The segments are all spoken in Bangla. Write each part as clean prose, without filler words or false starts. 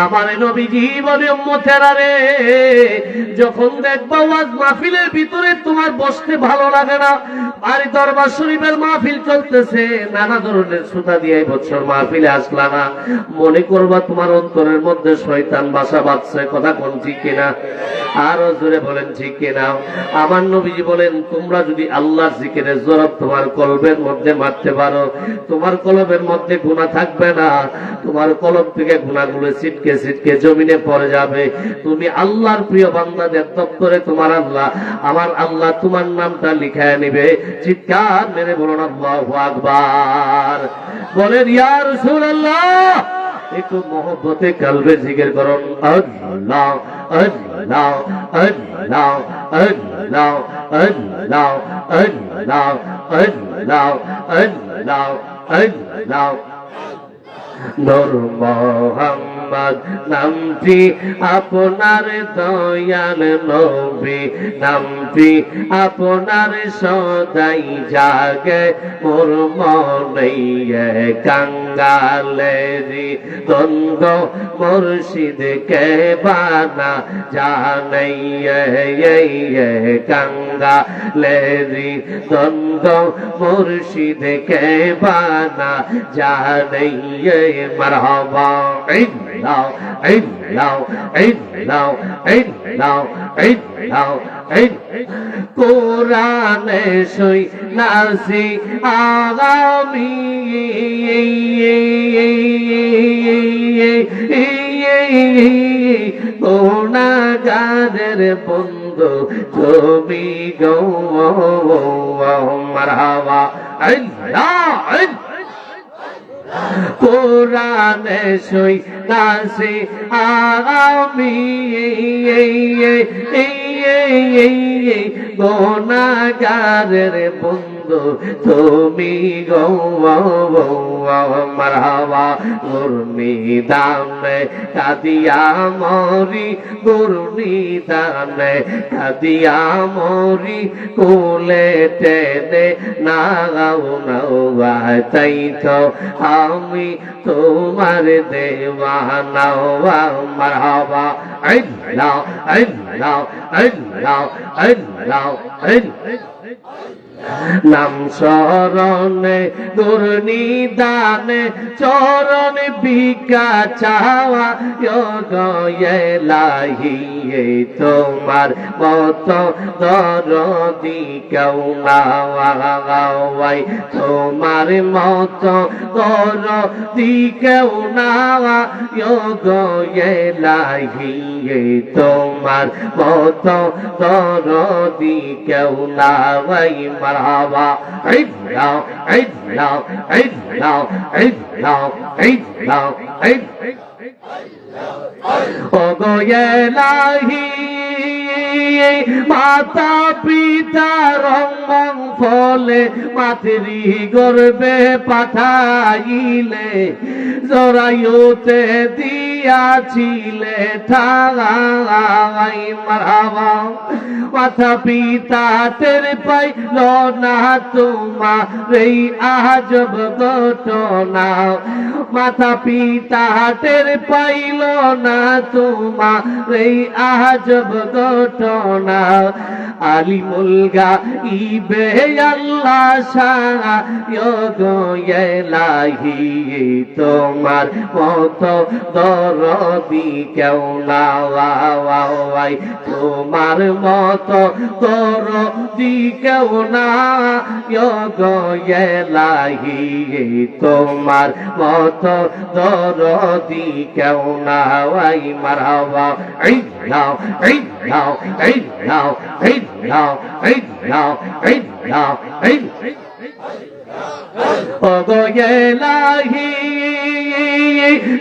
আমার নবীজি বলে উম্মতেরা রে, যখন দেখবা ওয়াজ মাহফিলের ভিতরে তোমার বসতে ভালো লাগে না, বাড়ি দরবার শরীফের মাহফিল চলতেছে, নানা ধরনের সুতা দিয়ে বছর মাহফিলে আসলা না, মনে করবা তোমার অন্তরের মধ্যে শয়তান বাসা বাঁধছে। কথা কোন ঠিক কিনা? আরো জোরে বলেন ঠিক কিনা? আমার নবীজি বলেন তোমরা যদি আল্লাহর জিকিরের জোরব তোমার কলবের মধ্যে মারতে পারো, তোমার কলবের মধ্যে গুনাহ থাকবে না, তোমার কলব থেকে গুনাহগুলো ছিটকে ছিটকে জমিনে পড়ে যাবে। তুমি আল্লাহর প্রিয় বান্দাদের দপ্তরে তোমার আল্লাহ, আমার আল্লাহ তোমার নামটা লিখায় নিবে। চিৎকার মেরে বলুন আল্লাহু আকবার। বলেন ইয়া রাসূলুল্লাহ। একটু মহব্বতে কলবে জিকির করুন আল্লাহ আল্লাহ আল্লাহ আল্লাহ আল্লাহ আল্লাহ আল্লাহ আল্লাহ আল্লাহ। নূর মোহাম্মদ নামটি আপনার দয়াল নবী, নামটি আপনার সদাই জাগে মোর মনে কাঙ্গালেরি দ্বন্দ্ব মুর্শিদ কে বানা জানাই কাঙ্গালেরি দ্বন্দ্ব মুর্শিদ কে বানা জানাই। মারহাবা ইল্লাহ ইল্লাহ ইল্লাহ ইল্লাহ ইল্লাহ। কোরআনে সই নাসি আগামী গুনাহগারের বন্ধু তুমি গো। মারহাবা ইল্লাহ। কোরআনে সই নাসি আমি গুনাহগারের বন্ধু তুমি গো। মারহাবা গুরনিদানে কাদিয়া মরি, গুরনিদানে কাদিয়া মরি, কোলে টেনে নাও নাও তাই তো আমি তোমার দেওয়ানা। মারহাবা আল্লাহ আল্লাহ আল্লাহ আল্লাহ আল্লাহ। নাম শরণে দুর্নিদানে চরণ বিকা চাওয়া গয়েলাহি, তোমার মত দরদি কেউ নাওয়াই, তোমার মত দরদি কেউ নাওয়া গয়েলাহি, তোমার মত দরদি কেউ নাওয়াই। মারহাবা ইল্লাহ ইল্লাহ ইল্লাহ ইল্লাহ ইল্লাহ ইল্লাহ। ও গো ইলাহি মাতা পিতা রঙ ফলে মাতৃ গর্বে পাঠাইলে, জরায়ুতে দিয়াছিলে ঠাই। মারহাবা মাতা পিতা টের পাইল না তোমার এই আজব ঘটনা, মাতা পিতা টের পাইল না তোমার এই আজব ঘটনা। আলিমুল গাইবে আল্লাহ সাইয়্যিলাহি, তোমার মত দরদি কেউ নাওয়াই, তোমার মত দরদি কেউ নাইয়্যিলাহি, তোমার মত দরদি কেউ নাওয়াই। মারহাবা ইল্লাহ ইল্লাহ ইল্লাহ ইল্লাহ ইল্লাহ ইল্লাহ ইল্লাহ। ও গো ইলাহি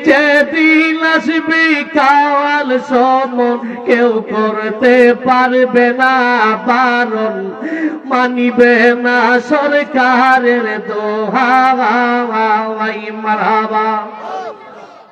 যেদিন আসবে কাওয়াল সমন, কেউ করতে পারবে না বারণ, মানিবে না সরকারের দোহাই। মারহাবা